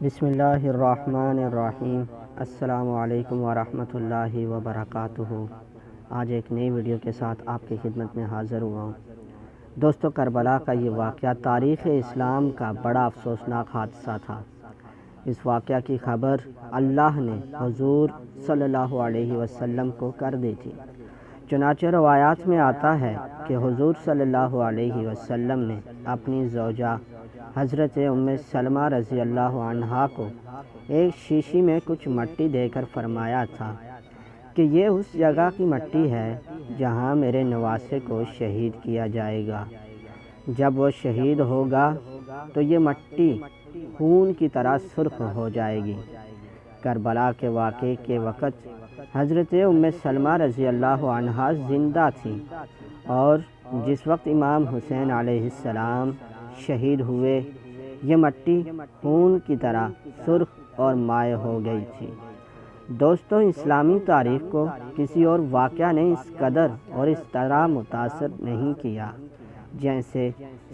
بسم اللہ الرحمن الرحیم۔ السلام علیکم ورحمۃ اللہ وبرکاتہ۔ آج ایک نئی ویڈیو کے ساتھ آپ کی خدمت میں حاضر ہوا ہوں۔ دوستو، کربلا کا یہ واقعہ تاریخ اسلام کا بڑا افسوسناک حادثہ تھا۔ اس واقعہ کی خبر اللہ نے حضور صلی اللہ علیہ وسلم کو کر دی تھی۔ چنانچہ روایات میں آتا ہے کہ حضور صلی اللہ علیہ وسلم نے اپنی زوجہ حضرت ام سلمہ رضی اللہ عنہا کو ایک شیشی میں کچھ مٹی دے کر فرمایا تھا کہ یہ اس جگہ کی مٹی ہے جہاں میرے نواسے کو شہید کیا جائے گا۔ جب وہ شہید ہوگا تو یہ مٹی خون کی طرح سرخ ہو جائے گی۔ کربلا کے واقعے کے وقت حضرت ام سلمہ رضی اللہ عنہا زندہ تھی، اور جس وقت امام حسین علیہ السلام شہید ہوئے، یہ مٹی خون کی طرح سرخ اور مائع ہو گئی تھی۔ دوستو، اسلامی تاریخ کو کسی اور واقعہ نے اس قدر اور اس طرح متاثر نہیں کیا جیسے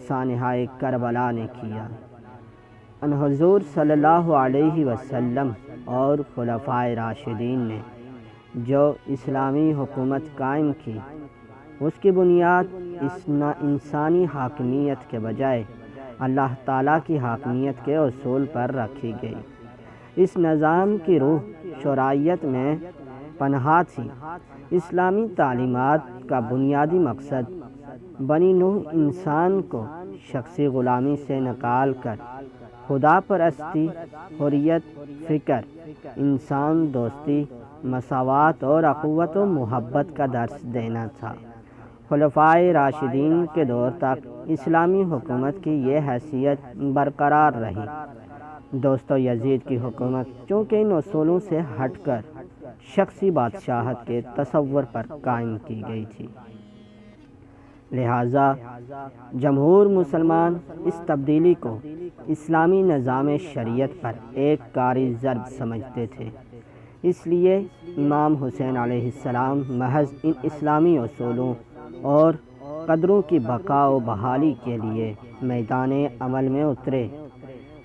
سانحہ کربلا نے کیا۔ ان حضور صلی اللہ علیہ وسلم اور خلفائے راشدین نے جو اسلامی حکومت قائم کی، اس کی بنیاد انسانی حاکمیت کے بجائے اللہ تعالیٰ کی حاکمیت کے اصول پر رکھی گئی۔ اس نظام کی روح شرعیت میں پنہاں تھی۔ اسلامی تعلیمات کا بنیادی مقصد بنی نوع انسان کو شخصی غلامی سے نکال کر خدا پرستی، حریت فکر، انسان دوستی، مساوات اور اخوت و محبت کا درس دینا تھا۔ خلفائے راشدین کے دور تک اسلامی حکومت کی یہ حیثیت برقرار رہی۔ دوستو، یزید کی حکومت چونکہ ان اصولوں سے ہٹ کر شخصی بادشاہت کے تصور پر قائم کی گئی تھی، لہٰذا جمہور مسلمان اس تبدیلی کو اسلامی نظام شریعت پر ایک کاری ضرب سمجھتے تھے۔ اس لیے امام حسین علیہ السلام محض ان اسلامی اصولوں اور قدروں کی بقا و بحالی کے لیے میدان عمل میں اترے۔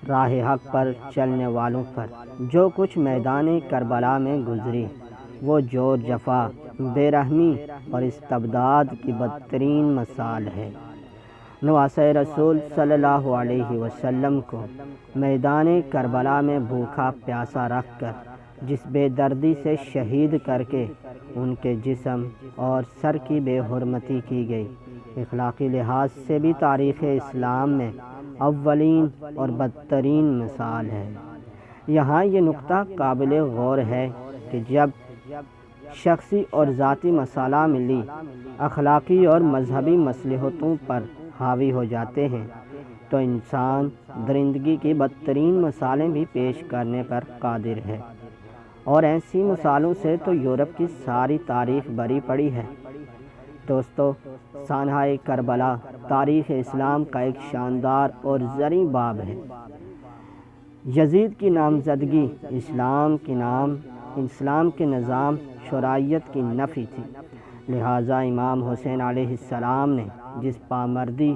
راہ حق پر چلنے والوں پر جو کچھ میدان کربلا میں گزری، وہ جور جفا، بے رحمی اور استبداد کی بدترین مثال ہے۔ نواسۂ رسول صلی اللہ علیہ وسلم کو میدان کربلا میں بھوکا پیاسا رکھ کر جس بے دردی سے شہید کر کے ان کے جسم اور سر کی بے حرمتی کی گئی، اخلاقی لحاظ سے بھی تاریخ اسلام میں اولین اور بدترین مثال ہے۔ یہاں یہ نقطہ قابل غور ہے کہ جب شخصی اور ذاتی مصالح ملی اخلاقی اور مذہبی مصلحتوں پر حاوی ہو جاتے ہیں تو انسان درندگی کی بدترین مثالیں بھی پیش کرنے پر قادر ہے، اور ایسی مثالوں سے تو یورپ کی ساری تاریخ بری پڑی ہے۔ دوستو، سانحہ کربلا تاریخ اسلام کا ایک شاندار اور زرعی باب ہے۔ یزید کی نامزدگی اسلام کے نظام شرعیت کی نفی تھی، لہٰذا امام حسین علیہ السلام نے جس پامردی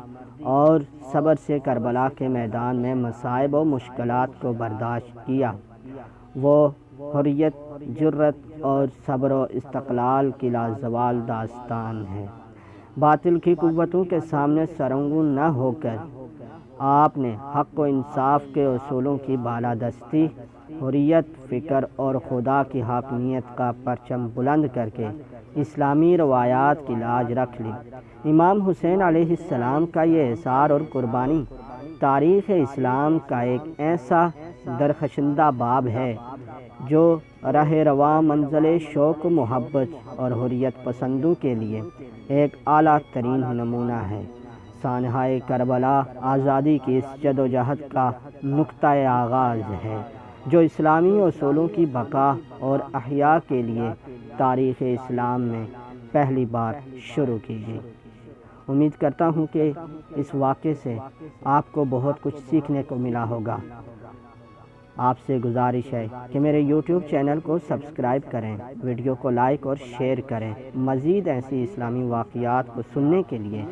اور صبر سے کربلا کے میدان میں مصائب و مشکلات کو برداشت کیا، وہ حریت، جرت اور صبر و استقلال کی لازوال داستان ہے۔ باطل کی قوتوں کے سامنے سرنگوں نہ ہو کر آپ نے حق و انصاف کے اصولوں کی بالادستی، حریت فکر اور خدا کی حاکمیت کا پرچم بلند کر کے اسلامی روایات کی لاج رکھ لی۔ امام حسین علیہ السلام کا یہ احسار اور قربانی تاریخ اسلام کا ایک ایسا درخشندہ باب ہے جو راہ رواں منزل شوق و محبت اور حریت پسندوں کے لیے ایک اعلیٰ ترین نمونہ ہے۔ سانحہ کربلا آزادی کی اس جدوجہد کا نقطۂ آغاز ہے جو اسلامی اصولوں کی بقا اور احیاء کے لیے تاریخ اسلام میں پہلی بار شروع کی گئی۔ امید کرتا ہوں کہ اس واقعے سے آپ کو بہت کچھ سیکھنے کو ملا ہوگا۔ آپ سے گزارش ہے کہ میرے یوٹیوب چینل کو سبسکرائب کریں، ویڈیو کو لائک اور شیئر کریں۔ مزید ایسی اسلامی واقعات کو سننے کے لیے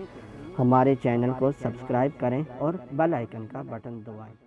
ہمارے چینل کو سبسکرائب کریں اور بیل آئیکن کا بٹن دبائیں۔